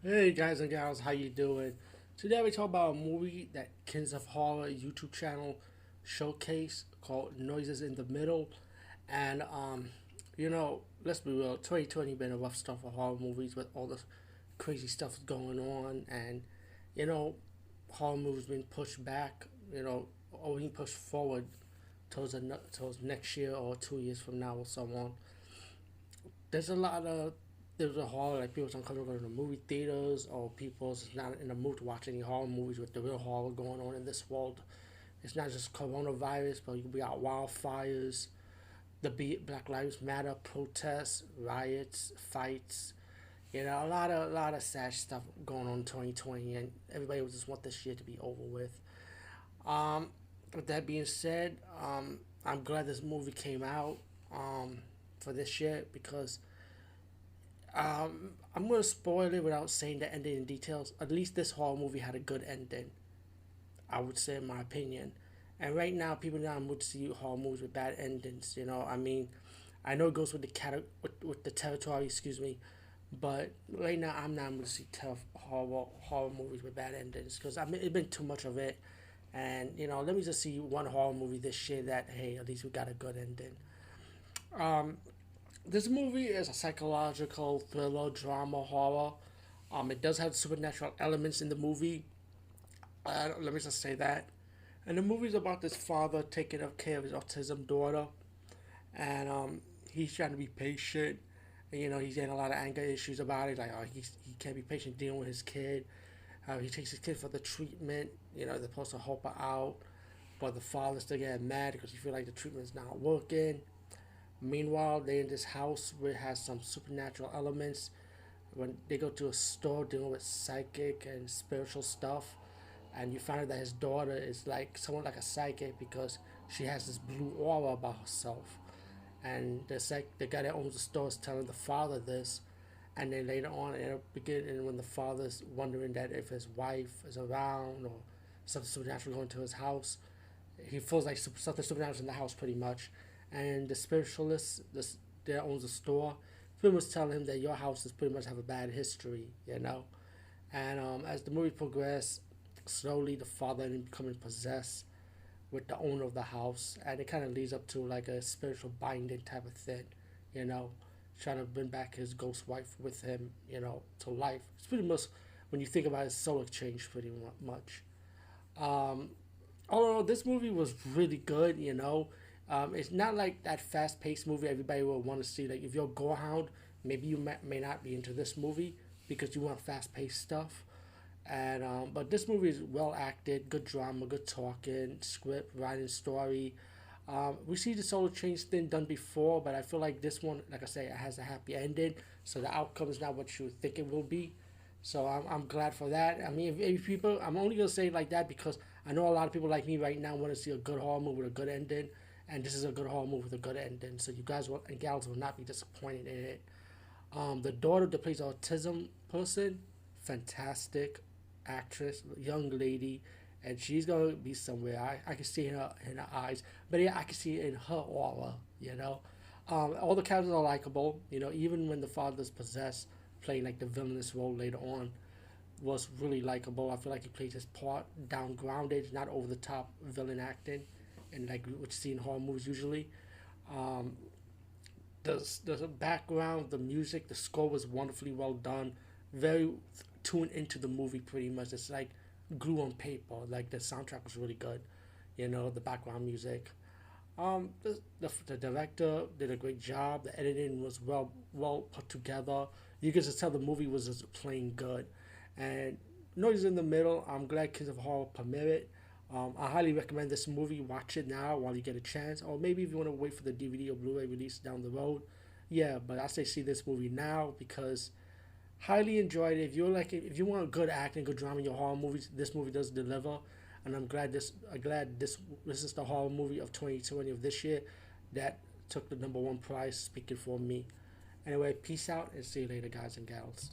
Hey guys and gals, how you doing? Today we talk about a movie that Kings of Horror YouTube channel showcase called Noises in the Middle. And let's be real, 2020 been a rough stuff for horror movies with all the crazy stuff going on, and you know, horror movies being pushed back, or being pushed forward towards next year or 2 years from now or so on. There's a lot of there's a horror like people don't come to go to the movie theaters, or people's not in the mood to watch any horror movies with the real horror going on in this world. It's not just coronavirus, but we got wildfires, the Black Lives Matter protests, riots, fights. A lot of sad stuff going on in 2020, and everybody would just want this year to be over with. Um, with that being said, I'm glad this movie came out for this year because I'm gonna spoil it without saying the ending in details. At least this horror movie had a good ending, I would say, in my opinion. And right now, people now would see horror movies with bad endings. I know it goes with with the territory. Excuse me, but right now I'm not going to see horror movies with bad endings because it's been too much of it. And let me just see one horror movie this year that, hey, at least we got a good ending. Um, this movie is a psychological thriller, drama, horror. It does have supernatural elements in the movie. Let me just say that. And the movie's about this father taking care of his autism daughter, and he's trying to be patient. And, he's getting a lot of anger issues about it. Like, he can't be patient dealing with his kid. He takes his kid for the treatment. They're supposed to help her out, but the father's still getting mad because he feels like the treatment's not working. Meanwhile, they're in this house where it has some supernatural elements. When they go to a store dealing with psychic and spiritual stuff, and you find out that his daughter is like somewhat like a psychic because she has this blue aura about herself. And the guy that owns the store is telling the father this, and then later on it'll begin, and when the father's wondering that if his wife is around or something supernatural going to his house, he feels like something supernatural in the house pretty much. And the spiritualist that owns the store pretty much telling him that your house is pretty much have a bad history. And as the movie progresses, slowly the father ended up becoming possessed with the owner of the house, and it kind of leads up to like a spiritual binding type of thing, you know, trying to bring back his ghost wife with him, to life. It's pretty much when you think about it, soul exchange, pretty much. Um, All in all, this movie was really good. It's not like that fast-paced movie everybody will want to see. Like if you're a gorehound, maybe you may not be into this movie because you want fast-paced stuff. And but this movie is well acted, good drama, good talking, script, writing, story. We see the soul change thing done before, but I feel like this one, like I say, it has a happy ending, so the outcome is not what you think it will be. So I'm glad for that. I mean, if people, I'm only gonna say it like that because I know a lot of people like me right now want to see a good horror movie with a good ending, and this is a good horror movie with a good ending. So you guys will, and gals will not be disappointed in it. The daughter that plays autism person, fantastic actress, young lady, and she's gonna be somewhere. I can see in her eyes, but yeah, I can see it in her aura. All the characters are likable. Even when the father's possessed, playing like the villainous role later on, was really likable. I feel like he played his part down grounded, not over the top villain acting, and like what you see in horror movies usually. Um, the background, the music, the score was wonderfully well done. Very tuned into the movie, pretty much. It's like glue on paper. Like the soundtrack was really good. The background music. The director did a great job. The editing was well put together. You can just tell the movie was just plain good. And Noise in the Middle, I'm glad Kids of Horror premiered. I highly recommend this movie. Watch it now while you get a chance, or maybe if you want to wait for the DVD or Blu-ray release down the road. Yeah, but I say see this movie now because highly enjoyed it. If you want good acting, good drama in your horror movies, this movie does deliver. And I'm glad this is the horror movie of 2020 of this year that took the number one prize. Speaking for me. Anyway, peace out and see you later, guys and gals.